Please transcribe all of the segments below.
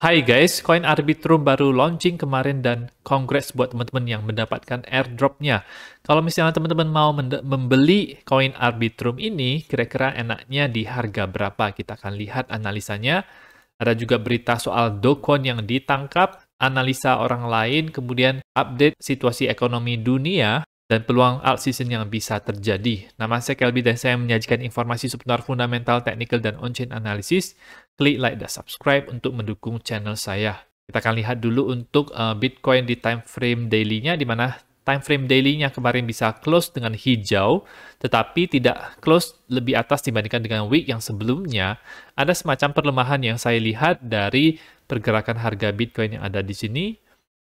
Hai guys, koin Arbitrum baru launching kemarin dan congrats buat teman-teman yang mendapatkan airdrop-nya. Kalau misalnya teman-teman mau membeli koin Arbitrum ini, kira-kira enaknya di harga berapa? Kita akan lihat analisanya. Ada juga berita soal Dokon yang ditangkap, analisa orang lain, kemudian update situasi ekonomi dunia, dan peluang alt season yang bisa terjadi. Nama saya Kelby dan saya menyajikan informasi seputar fundamental, technical, dan on-chain analysis. Klik like dan subscribe untuk mendukung channel saya. Kita akan lihat dulu untuk Bitcoin di time frame daily-nya, di mana time frame daily-nya kemarin bisa close dengan hijau, tetapi tidak close lebih atas dibandingkan dengan week yang sebelumnya. Ada semacam perlemahan yang saya lihat dari pergerakan harga Bitcoin yang ada di sini.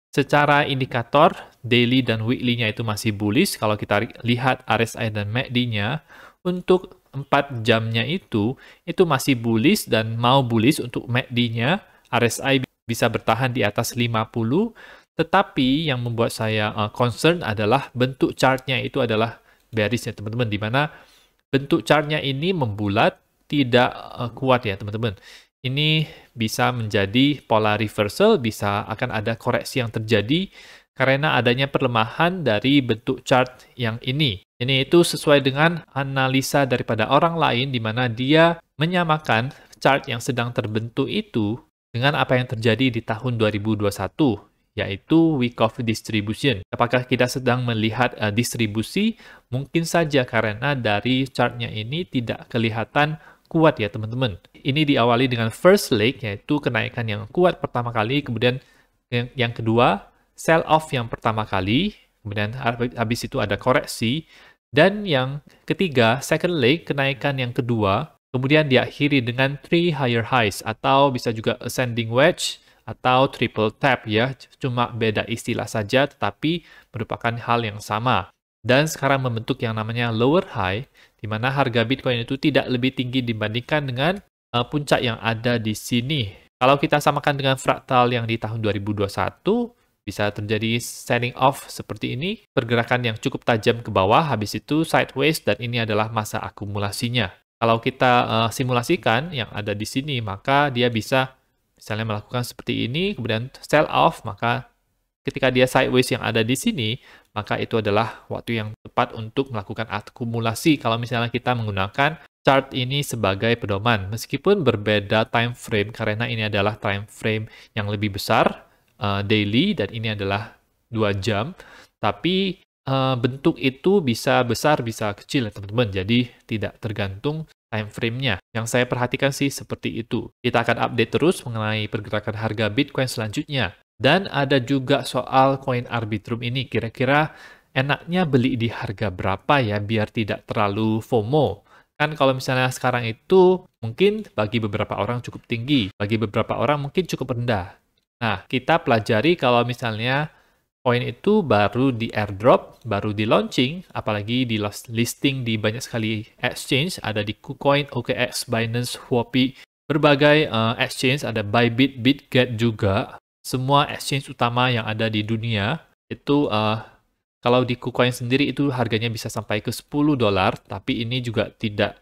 Secara indikator, daily dan weekly-nya itu masih bullish. Kalau kita lihat RSI dan MACD-nya, untuk 4 jamnya itu masih bullish dan mau bullish untuk MACD-nya. RSI bisa bertahan di atas 50, tetapi yang membuat saya concern adalah bentuk chart-nya itu adalah bearish ya teman-teman, di mana bentuk chart-nya ini membulat, tidak kuat ya teman-teman. Ini bisa menjadi pola reversal, bisa akan ada koreksi yang terjadi karena adanya perlemahan dari bentuk chart yang ini. Ini itu sesuai dengan analisa daripada orang lain di mana dia menyamakan chart yang sedang terbentuk itu dengan apa yang terjadi di tahun 2021, yaitu week of distribution. Apakah kita sedang melihat distribusi? Mungkin saja karena dari chartnya ini tidak kelihatan kuat ya teman-teman. Ini diawali dengan first leg, yaitu kenaikan yang kuat pertama kali, kemudian yang kedua sell off yang pertama kali, kemudian habis itu ada koreksi, dan yang ketiga second leg, kenaikan yang kedua, kemudian diakhiri dengan 3 higher highs, atau bisa juga ascending wedge, atau triple tap ya, cuma beda istilah saja tetapi merupakan hal yang sama. Dan sekarang membentuk yang namanya lower high, di mana harga Bitcoin itu tidak lebih tinggi dibandingkan dengan puncak yang ada di sini. Kalau kita samakan dengan fraktal yang di tahun 2021, bisa terjadi selling off seperti ini, pergerakan yang cukup tajam ke bawah, habis itu sideways, dan ini adalah masa akumulasinya. Kalau kita simulasikan yang ada di sini, maka dia bisa misalnya melakukan seperti ini, kemudian sell off, maka ketika dia sideways yang ada di sini, maka itu adalah waktu yang tepat untuk melakukan akumulasi kalau misalnya kita menggunakan chart ini sebagai pedoman. Meskipun berbeda time frame, karena ini adalah time frame yang lebih besar, daily, dan ini adalah 2 jam, tapi bentuk itu bisa besar, bisa kecil ya teman-teman, jadi tidak tergantung time frame-nya. Yang saya perhatikan sih seperti itu. Kita akan update terus mengenai pergerakan harga Bitcoin selanjutnya. Dan ada juga soal koin Arbitrum ini, kira-kira enaknya beli di harga berapa ya biar tidak terlalu FOMO. Kan kalau misalnya sekarang itu mungkin bagi beberapa orang cukup tinggi, bagi beberapa orang mungkin cukup rendah. Nah, kita pelajari kalau misalnya koin itu baru di airdrop, baru di launching, apalagi di listing di banyak sekali exchange, ada di KuCoin, OKX, Binance, Huobi, berbagai exchange, ada Bybit, Bitget juga. Semua exchange utama yang ada di dunia itu kalau di KuCoin sendiri itu harganya bisa sampai ke $10, tapi ini juga tidak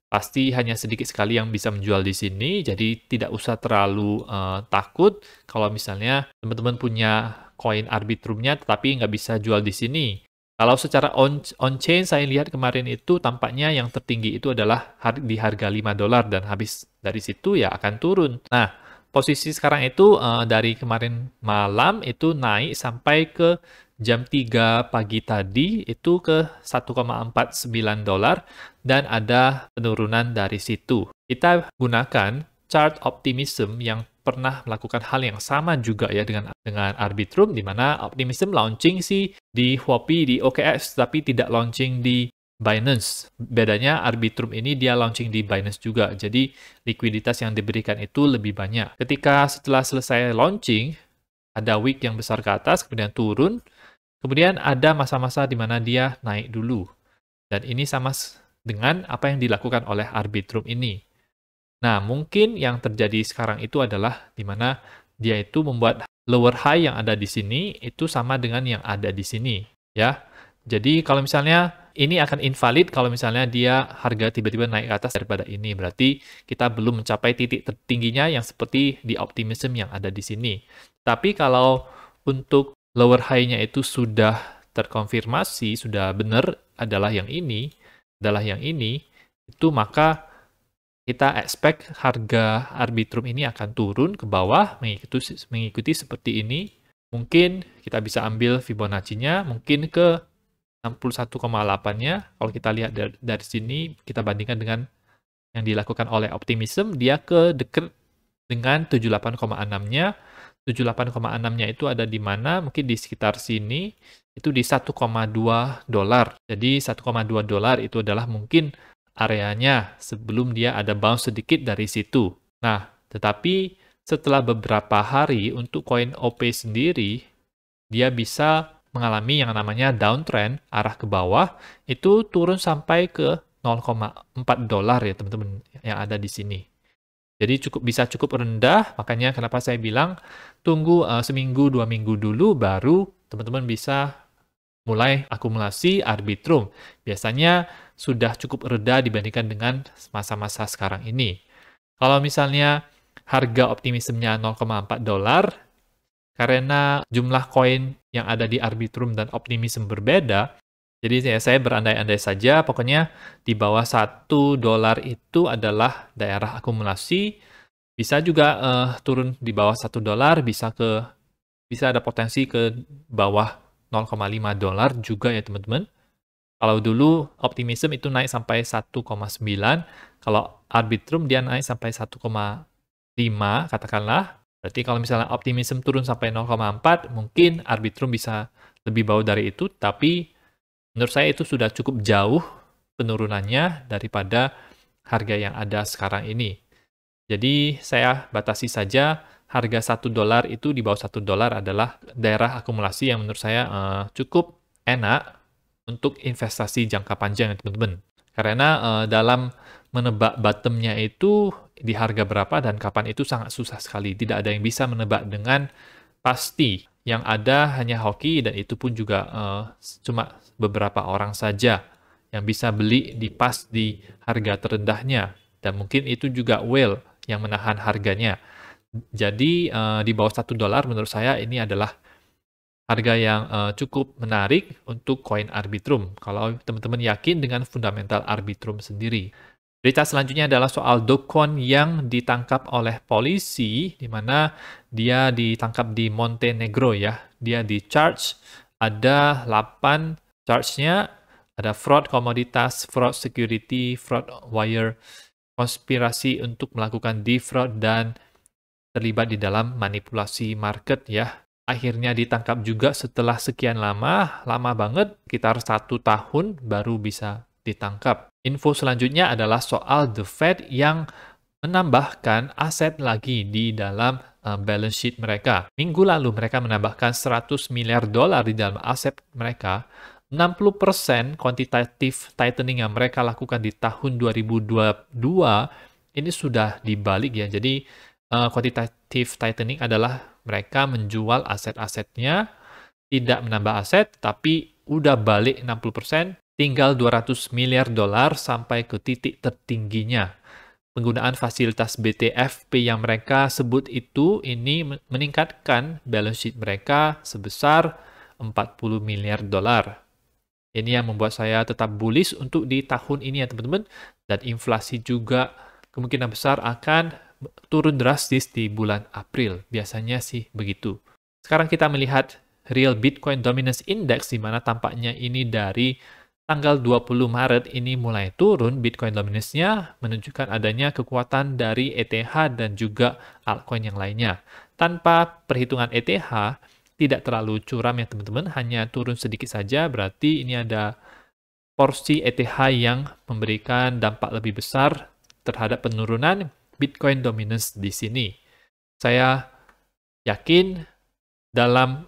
pasti, hanya sedikit sekali yang bisa menjual di sini, jadi tidak usah terlalu takut kalau misalnya teman-teman punya koin Arbitrum-nya tetapi nggak bisa jual di sini. Kalau secara on-chain saya lihat kemarin itu tampaknya yang tertinggi itu adalah di harga $5 dan habis dari situ ya akan turun. Nah, posisi sekarang itu dari kemarin malam itu naik sampai ke jam 3 pagi tadi itu ke $1,49 dan ada penurunan dari situ. Kita gunakan chart optimism yang pernah melakukan hal yang sama juga ya dengan Arbitrum, di mana optimism launching sih di Huobi, di OKX, tapi tidak launching di Binance. Bedanya Arbitrum ini dia launching di Binance juga, jadi likuiditas yang diberikan itu lebih banyak. Ketika setelah selesai launching, ada wick yang besar ke atas, kemudian turun, kemudian ada masa-masa di mana dia naik dulu. Dan ini sama dengan apa yang dilakukan oleh Arbitrum ini. Nah, mungkin yang terjadi sekarang itu adalah di mana dia itu membuat lower high yang ada di sini itu sama dengan yang ada di sini, ya. Jadi kalau misalnya ini akan invalid kalau misalnya dia harga tiba-tiba naik ke atas daripada ini. Berarti kita belum mencapai titik tertingginya yang seperti di optimism yang ada di sini. Tapi kalau untuk lower high-nya itu sudah terkonfirmasi, sudah benar adalah yang ini, itu maka kita expect harga Arbitrum ini akan turun ke bawah, mengikuti seperti ini. Mungkin kita bisa ambil Fibonacci-nya, mungkin ke 61,8-nya. Kalau kita lihat dari sini, kita bandingkan dengan yang dilakukan oleh Optimism, dia ke dekat dengan 78,6-nya. 78,6-nya itu ada di mana? Mungkin di sekitar sini, itu di 1,2 dolar. Jadi 1,2 dolar itu adalah mungkin areanya sebelum dia ada bounce sedikit dari situ. Nah, tetapi setelah beberapa hari untuk koin OP sendiri, dia bisa mengalami yang namanya downtrend, arah ke bawah, itu turun sampai ke 0,4 dolar ya teman-teman yang ada di sini. Jadi bisa cukup rendah, makanya kenapa saya bilang tunggu seminggu, 2 minggu dulu, baru teman-teman bisa mulai akumulasi Arbitrum. Biasanya sudah cukup reda dibandingkan dengan masa-masa sekarang ini. Kalau misalnya harga optimismnya 0,4 dolar, karena jumlah koin yang ada di Arbitrum dan Optimism berbeda, jadi saya berandai-andai saja, pokoknya di bawah 1 dolar itu adalah daerah akumulasi, bisa juga turun di bawah 1 dolar, bisa ada potensi ke bawah 0,5 dolar juga ya teman-teman. Kalau dulu Optimism itu naik sampai 1,9, kalau Arbitrum dia naik sampai 1,5 katakanlah. Berarti kalau misalnya Optimism turun sampai 0,4, mungkin Arbitrum bisa lebih bawah dari itu, tapi menurut saya itu sudah cukup jauh penurunannya daripada harga yang ada sekarang ini. Jadi saya batasi saja harga 1 dolar itu di bawah 1 dolar adalah daerah akumulasi yang menurut saya cukup enak untuk investasi jangka panjang ya teman-teman. Karena dalam menebak bottom-nya itu di harga berapa dan kapan itu sangat susah sekali. Tidak ada yang bisa menebak dengan pasti. Yang ada hanya hoki dan itu pun juga cuma beberapa orang saja yang bisa beli pas di harga terendahnya. Dan mungkin itu juga whale yang menahan harganya. Jadi di bawah 1 dolar menurut saya ini adalah harga yang cukup menarik untuk koin Arbitrum. Kalau teman-teman yakin dengan fundamental Arbitrum sendiri. Berita selanjutnya adalah soal Do Kwon yang ditangkap oleh polisi, di mana dia ditangkap di Montenegro ya. Dia di charge, ada 8 charge-nya, ada fraud komoditas, fraud security, fraud wire, konspirasi untuk melakukan defraud, dan terlibat di dalam manipulasi market ya. Akhirnya ditangkap juga setelah sekian lama banget, sekitar 1 tahun baru bisa ditangkap. Info selanjutnya adalah soal The Fed yang menambahkan aset lagi di dalam balance sheet mereka. Minggu lalu mereka menambahkan 100 miliar dolar di dalam aset mereka. 60% quantitative tightening yang mereka lakukan di tahun 2022 ini sudah dibalik ya. Jadi quantitative tightening adalah mereka menjual aset-asetnya, tidak menambah aset, tapi udah balik 60%, tinggal 200 miliar dolar sampai ke titik tertingginya. Penggunaan fasilitas BTFP yang mereka sebut ini meningkatkan balance sheet mereka sebesar 40 miliar dolar. Ini yang membuat saya tetap bullish untuk di tahun ini ya teman-teman. Dan inflasi juga kemungkinan besar akan turun drastis di bulan April. Biasanya sih begitu. Sekarang kita melihat Real Bitcoin Dominance Index, di mana tampaknya ini dari tanggal 20 Maret ini mulai turun Bitcoin dominance-nya, menunjukkan adanya kekuatan dari ETH dan juga altcoin yang lainnya. Tanpa perhitungan ETH, tidak terlalu curam ya teman-teman, hanya turun sedikit saja, berarti ini ada porsi ETH yang memberikan dampak lebih besar terhadap penurunan Bitcoin dominance di sini. Saya yakin dalam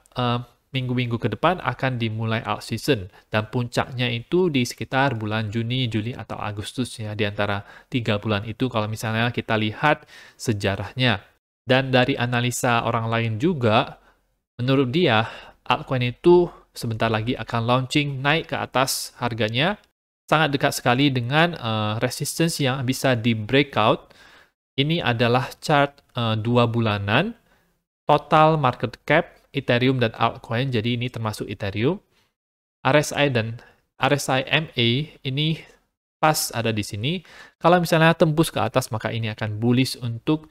minggu-minggu ke depan akan dimulai alt season, dan puncaknya itu di sekitar bulan Juni, Juli, atau Agustus ya, di antara 3 bulan itu kalau misalnya kita lihat sejarahnya. Dan dari analisa orang lain juga, menurut dia altcoin itu sebentar lagi akan launching naik ke atas harganya. Sangat dekat sekali dengan resistance yang bisa di breakout. Ini adalah chart 2 bulanan, total market cap Ethereum dan altcoin, jadi ini termasuk Ethereum. RSI dan RSI MA ini pas ada di sini. Kalau misalnya tembus ke atas, maka ini akan bullish untuk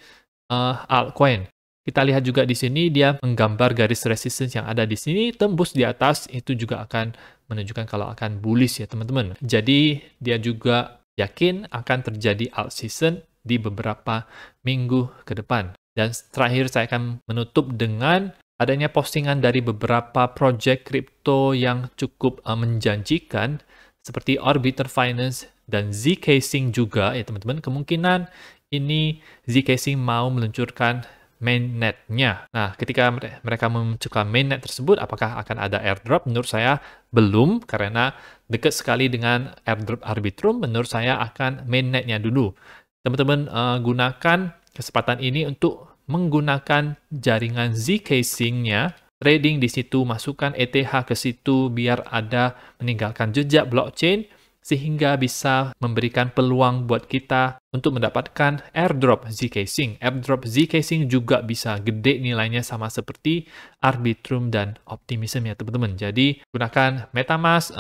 altcoin. Kita lihat juga di sini dia menggambar garis resistance yang ada di sini, tembus di atas itu juga akan menunjukkan kalau akan bullish ya teman-teman. Jadi dia juga yakin akan terjadi alt season di beberapa minggu ke depan. Dan terakhir saya akan menutup dengan adanya postingan dari beberapa project crypto yang cukup menjanjikan seperti Orbiter Finance dan zCasing juga ya teman-teman. Kemungkinan ini zCasing mau meluncurkan mainnet-nya. Nah, ketika mereka meluncurkan mainnet tersebut, apakah akan ada airdrop? Menurut saya belum, karena dekat sekali dengan airdrop Arbitrum, menurut saya akan mainnet-nya dulu. Teman-teman gunakan kesempatan ini untuk menggunakan jaringan zCasing-nya, trading di situ, masukkan ETH ke situ biar ada meninggalkan jejak blockchain, sehingga bisa memberikan peluang buat kita untuk mendapatkan airdrop zCasing. Airdrop zCasing juga bisa gede nilainya sama seperti Arbitrum dan Optimism ya teman-teman. Jadi gunakan MetaMask,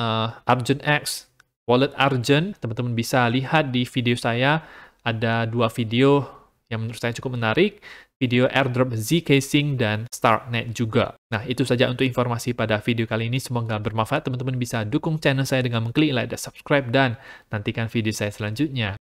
Argent X, Wallet Argent. Teman-teman bisa lihat di video saya, ada 2 video yang menurut saya cukup menarik. Video airdrop zCasing dan Starknet juga. Nah, itu saja untuk informasi pada video kali ini. Semoga bermanfaat. Teman-teman bisa dukung channel saya dengan mengklik like dan subscribe, dan nantikan video saya selanjutnya.